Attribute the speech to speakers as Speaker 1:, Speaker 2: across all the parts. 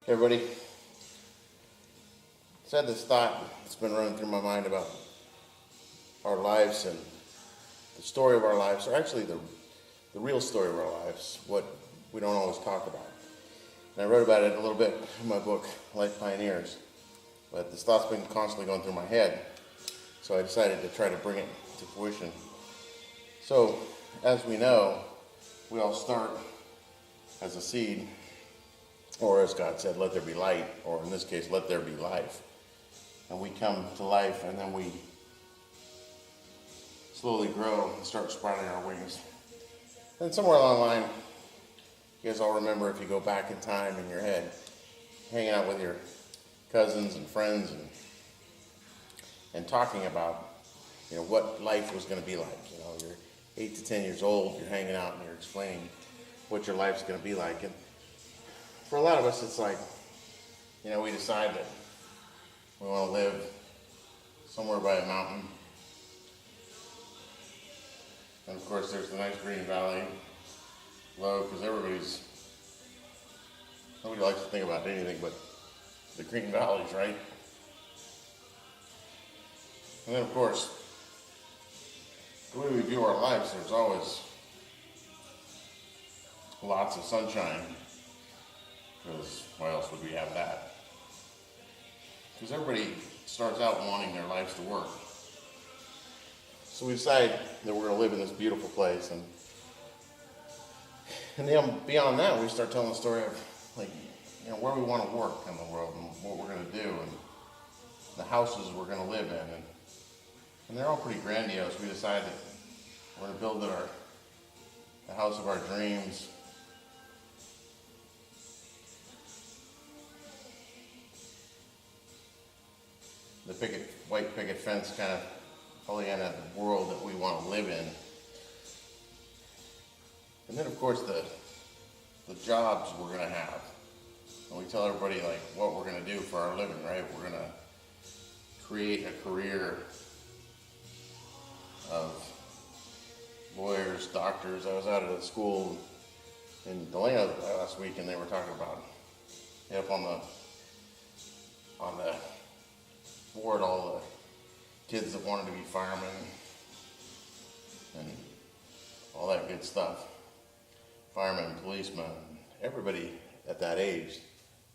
Speaker 1: Hey everybody, I had this thought that's been running through my mind about our lives and the story of our lives, or actually the real story of our lives, what we don't always talk about. And I wrote about it a little bit in my book, Life Pioneers, but this thought's been constantly going through my head, so I decided to try to bring it to fruition. So, as we know, we all start as a seed, or as God said, let there be light, or in this case, let there be life. And we come to life, and then we slowly grow and start sprouting our wings. And somewhere along the line, you guys all remember, if you go back in time in your head, hanging out with your cousins and friends and talking about, what life was going to be like. You're 8 to 10 years old, you're hanging out and you're explaining what your life's going to be like. And for a lot of us, it's like, we decide that we want to live somewhere by a mountain. And of course, there's the nice green valley below, because nobody likes to think about anything but the green valleys, right? And then, of course, the way we view our lives, there's always lots of sunshine, because why else would we have that? Because everybody starts out wanting their lives to work. So we decide that we're going to live in this beautiful place, and then beyond that, we start telling the story of where we want to work in the world and what we're going to do and the houses we're going to live in, and they're all pretty grandiose. We decide that we're going to build the house of our dreams. The white picket fence kind of Pollyanna world that we want to live in. And then, of course, the jobs we're going to have. And we tell everybody what we're going to do for our living, right? We're going to create a career of lawyers, doctors. I was out at a school in Delano last week, and they were talking about up on the board all the kids that wanted to be firemen and all that good stuff. Firemen, policemen, everybody at that age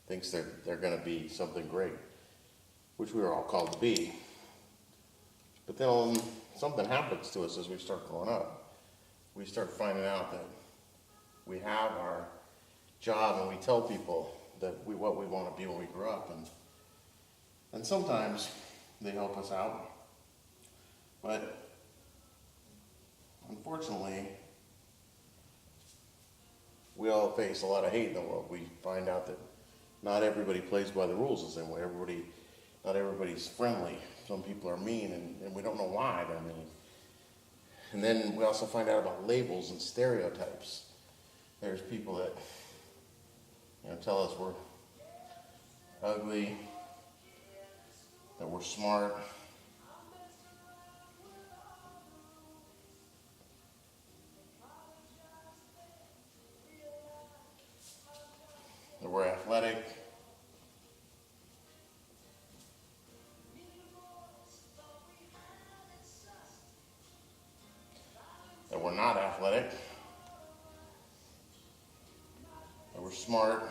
Speaker 1: thinks they're going to be something great, which we were all called to be. But then something happens to us as we start growing up. We start finding out that we have our job, and we tell people that what we want to be when we grow up, and sometimes they help us out, but unfortunately, we all face a lot of hate in the world. We find out that not everybody plays by the rules the same way. Not everybody's friendly. Some people are mean, and we don't know why they're mean. And then we also find out about labels and stereotypes. There's people that tell us we're ugly, that we're smart, that we're athletic, that we're not athletic, that we're smart,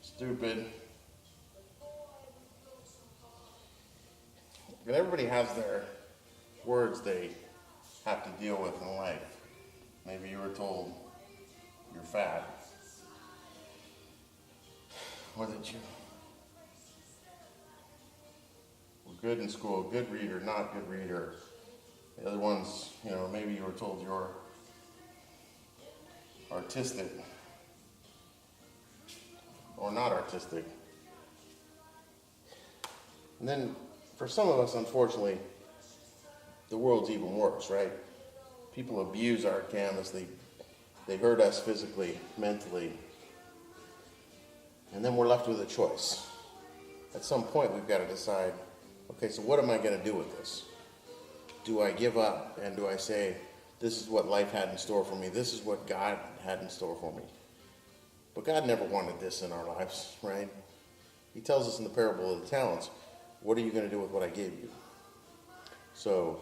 Speaker 1: stupid. But everybody has their words they have to deal with in life. Maybe you were told you're fat, or that you were good in school, good reader, not good reader. The other ones, maybe you were told you're artistic or not artistic. And then for some of us, unfortunately, the world's even worse, right? People abuse our canvas. They hurt us physically, mentally. And then we're left with a choice. At some point, we've got to decide, okay, so what am I going to do with this? Do I give up, and do I say, this is what life had in store for me, this is what God had in store for me? But God never wanted this in our lives, right? He tells us in the parable of the talents, what are you going to do with what I gave you? So,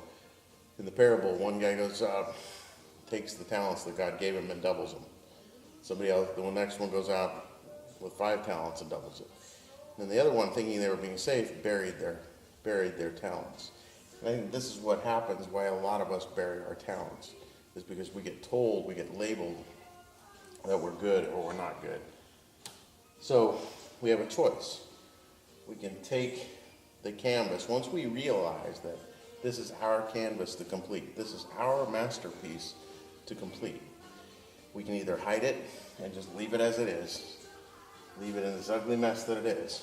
Speaker 1: in the parable, one guy goes out, takes the talents that God gave him and doubles them. Somebody else, the next one goes out with 5 talents and doubles it. And then the other one, thinking they were being safe, buried their talents. And I think this is what happens, why a lot of us bury our talents, is because we get told, we get labeled that we're good or we're not good. So we have a choice. We can take the canvas, once we realize that this is our canvas to complete, this is our masterpiece to complete, we can either hide it and just leave it as it is, leave it in this ugly mess that it is,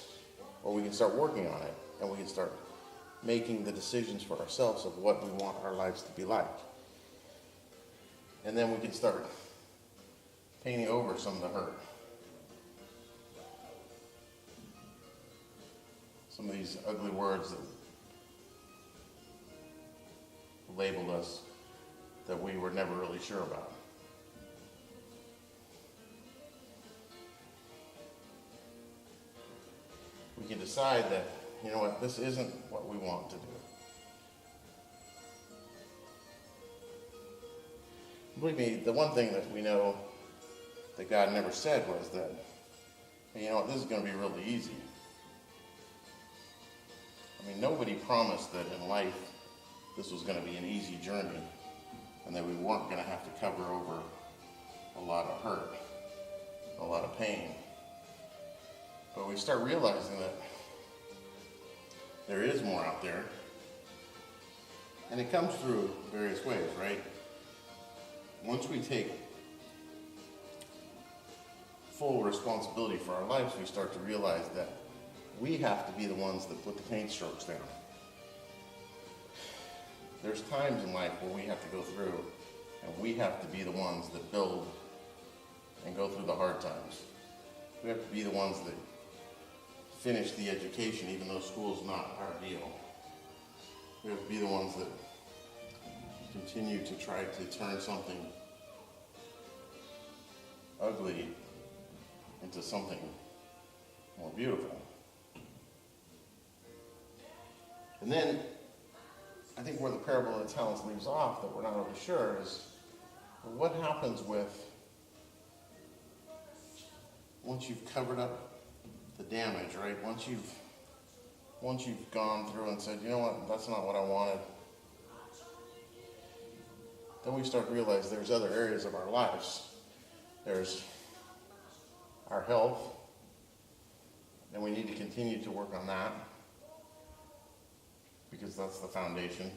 Speaker 1: or we can start working on it and we can start making the decisions for ourselves of what we want our lives to be like. And then we can start painting over some of the hurt. Some of these ugly words that labeled us that we were never really sure about. We can decide that, you know what, this isn't what we want to do. Believe me, the one thing that we know that God never said was that, hey, you know what, this is going to be really easy. I mean, nobody promised that in life this was going to be an easy journey and that we weren't going to have to cover over a lot of hurt, a lot of pain. But we start realizing that there is more out there, and it comes through various ways, right? Once we take full responsibility for our lives, we start to realize that we have to be the ones that put the paint strokes down. There's times in life where we have to go through and we have to be the ones that build and go through the hard times. We have to be the ones that finish the education even though school's not our deal. We have to be the ones that continue to try to turn something ugly into something more beautiful. And then, I think where the parable of the talents leaves off that we're not really sure is, well, what happens with once you've covered up the damage, right? Once you've gone through and said, you know what, that's not what I wanted. Then we start to realize there's other areas of our lives. There's our health, and we need to continue to work on that because that's the foundation.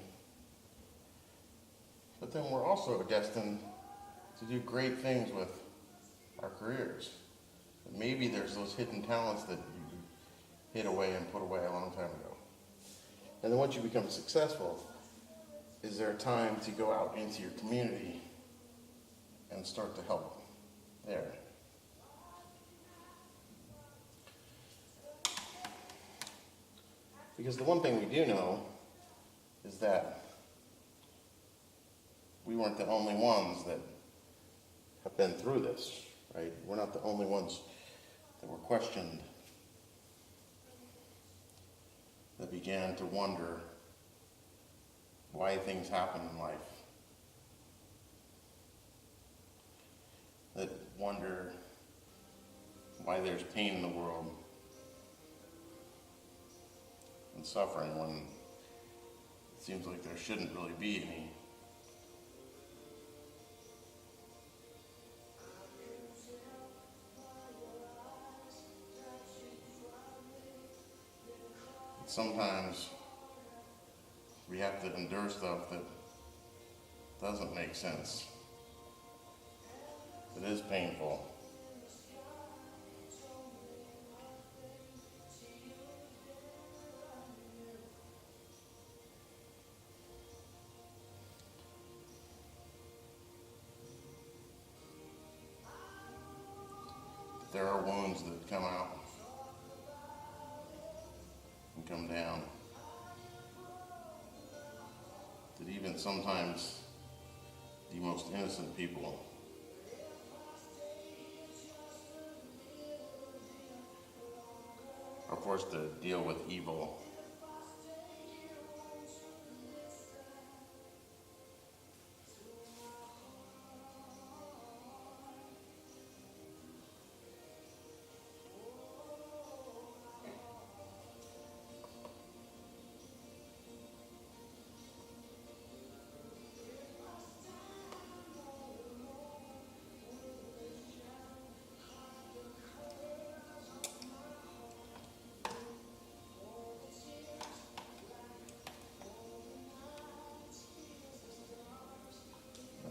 Speaker 1: But then we're also destined to do great things with our careers. And maybe there's those hidden talents that you hid away and put away a long time ago. And then once you become successful, is there time to go out into your community and start to help there? Because the one thing we do know is that we weren't the only ones that have been through this, right? We're not the only ones that were questioned, that began to wonder why things happen in life, that wonder why there's pain in the world and suffering when it seems like there shouldn't really be any. Sometimes we have to endure stuff that doesn't make sense. It is painful. There are wounds that come out and come down, that even sometimes the most innocent people forced to deal with evil.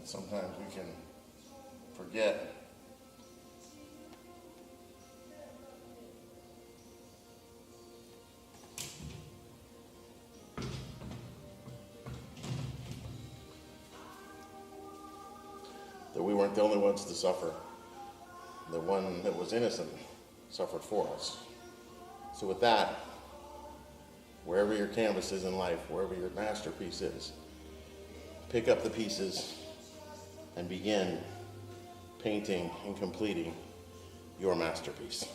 Speaker 1: And sometimes we can forget that we weren't the only ones to suffer. The one that was innocent suffered for us. So with that, wherever your canvas is in life, wherever your masterpiece is, pick up the pieces and begin painting and completing your masterpiece.